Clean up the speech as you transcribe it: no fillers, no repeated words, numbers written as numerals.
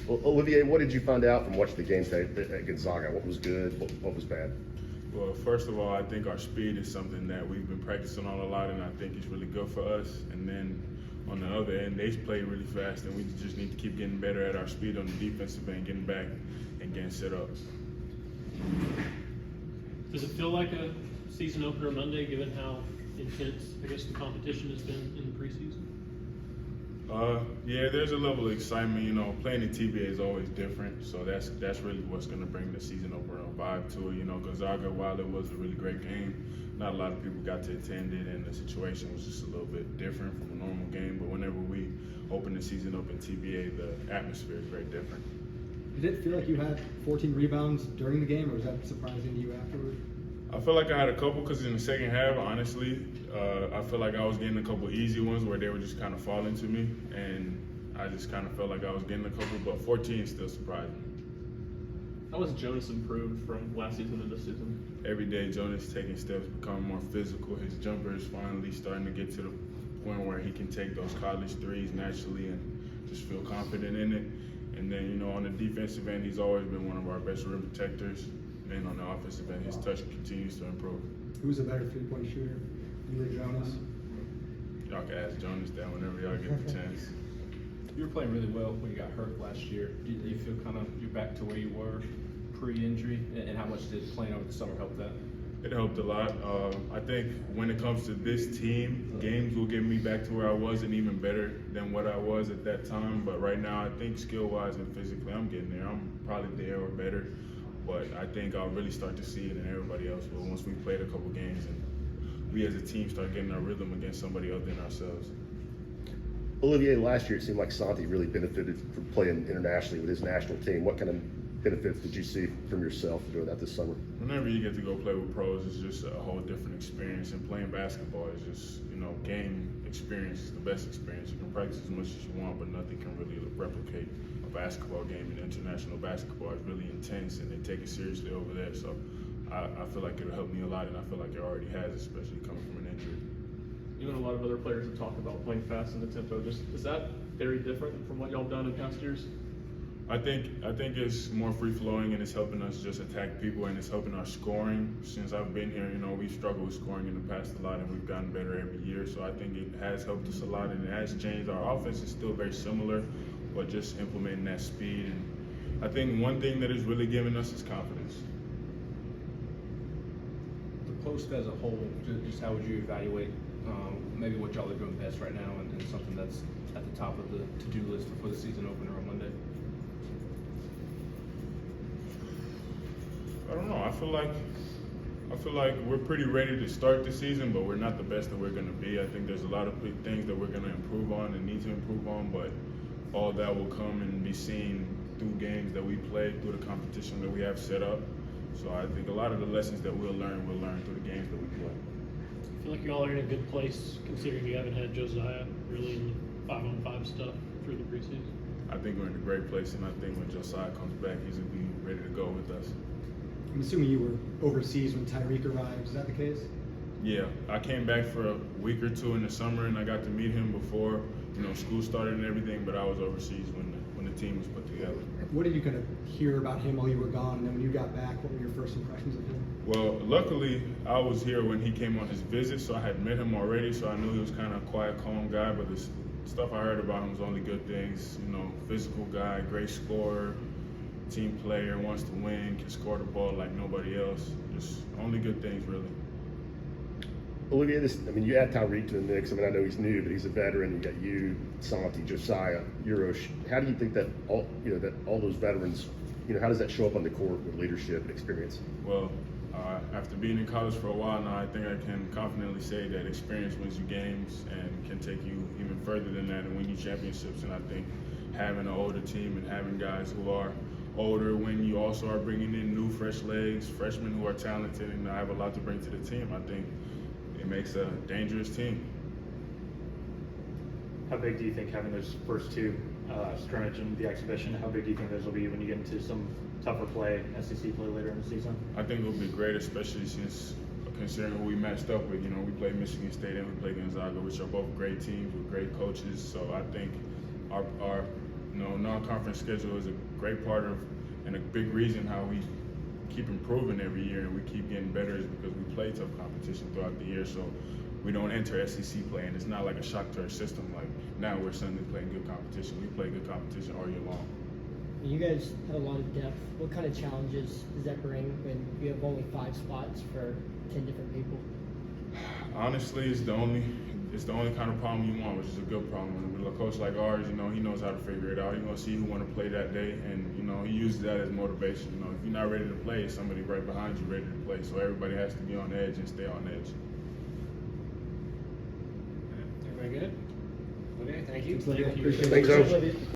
Well, Olivier, what did you find out from watching the games at Gonzaga? What was good? What was bad? Well, first of all, I think our speed is something that we've been practicing on a lot, and I think it's really good for us. And then on the other end, they play really fast, and we just need to keep getting better at our speed on the defensive end, getting back and getting set up. Does it feel like a season opener Monday, given how intense, I guess, the competition has been in the preseason? Yeah, there's a level of excitement. You know, playing in TBA is always different, so that's really what's going to bring the season opener vibe to it. You know, Gonzaga, while it was a really great game, not a lot of people got to attend it, and the situation was just a little bit different from a normal game. But whenever we open the season up in TBA, the atmosphere is very different. Did it feel like you had 14 rebounds during the game, or was that surprising to you afterward? I feel like I had a couple because in the second half, honestly, I feel like I was getting a couple easy ones where they were just kind of falling to me, and I just kind of felt like I was getting a couple, but 14 still surprised me. How has Jonas improved from last season to this season? Every day, Jonas taking steps, becoming more physical. His jumper is finally starting to get to the point where he can take those college threes naturally and just feel confident in it. And then, you know, on the defensive end, he's always been one of our best rim protectors. And on the offensive end, his touch continues to improve. Who's a better three-point shooter, you or Jonas? Y'all can ask Jonas that whenever y'all get the chance. You were playing really well when you got hurt last year. Do you feel kind of you're back to where you were pre-injury? And how much did playing over the summer help that? It helped a lot. I think when it comes to this team, games will get me back to where I was and even better than what I was at that time. But right now, I think skill-wise and physically, I'm getting there. I'm probably there or better. But I think I'll really start to see it in everybody else. But once we played a couple games and we as a team start getting our rhythm against somebody other than ourselves. Olivier, last year it seemed like Santi really benefited from playing internationally with his national team. What kind of benefits did you see from yourself doing that this summer? Whenever you get to go play with pros, it's just a whole different experience. And playing basketball is just, you know, game experience is the best experience. You can practice as much as you want, but nothing can really replicate a basketball game. And international basketball is really intense, and they take it seriously over there. So I feel like it'll help me a lot, and I feel like it already has, especially coming from an injury. You and a lot of other players have talked about playing fast in the tempo. Is that very different from what y'all have done in past years? I think it's more free flowing, and it's helping us just attack people, and it's helping our scoring. Since I've been here, you know, we've struggled with scoring in the past a lot, and we've gotten better every year. So I think it has helped us a lot, and it has changed. Our offense is still very similar, but just implementing that speed. And I think one thing that is really giving us is confidence. The post as a whole, just how would you evaluate maybe what y'all are doing best right now and something that's at the top of the to-do list before the season opener on Monday? I don't know. I feel like we're pretty ready to start the season, but we're not the best that we're going to be. I think there's a lot of big things that we're going to improve on and need to improve on, but all that will come and be seen through games that we play, through the competition that we have set up. So I think a lot of the lessons that we'll learn through the games that we play. I feel like y'all are in a good place considering you haven't had Josiah really in the 5-on-5 stuff through the preseason. I think we're in a great place, and I think when Josiah comes back, he's going to be ready to go with us. I'm assuming you were overseas when Tyreek arrived. Is that the case? Yeah, I came back for a week or two in the summer, and I got to meet him before, you know, school started and everything, but I was overseas when the team was put together. What did you kind of hear about him while you were gone, and then when you got back, what were your first impressions of him? Well, luckily, I was here when he came on his visit, so I had met him already, so I knew he was kind of a quiet, calm guy, but the stuff I heard about him was only good things. You know, physical guy, great scorer, team player, wants to win, can score the ball like nobody else. Just only good things, really. Olivier, you add Tyreek to the mix. I know he's new, but he's a veteran. You got you, Santi, Josiah, Urosh. How do you think that all those veterans, how does that show up on the court with leadership and experience? Well, after being in college for a while now, I think I can confidently say that experience wins you games and can take you even further than that and win you championships. And I think having an older team and having guys who are older when you also are bringing in new, fresh legs, freshmen who are talented and have a lot to bring to the team, I think it makes a dangerous team. How big do you think having those first two, scrimmage and the exhibition, how big do you think those will be when you get into some tougher play, SEC play later in the season? I think it'll be great, especially since considering who we matched up with. We played Michigan State and we played Gonzaga, which are both great teams with great coaches. So I think our non-conference schedule is a great part of and a big reason how we keep improving every year and we keep getting better is because we play tough competition throughout the year. So we don't enter SEC play, and it's not like a shock to our system. Like now we're suddenly playing good competition. We play good competition all year long. You guys have a lot of depth. What kind of challenges does that bring when you have only 5 spots for 10 different people? Honestly, it's the only kind of problem you want, which is a good problem. And with a coach like ours, he knows how to figure it out. He's gonna see who want to play that day, and he uses that as motivation. If you're not ready to play, somebody right behind you ready to play. So everybody has to be on edge and stay on edge. Everybody good? Okay, thank you. Thanks, Olivia. Appreciate it. Thanks, Oaks.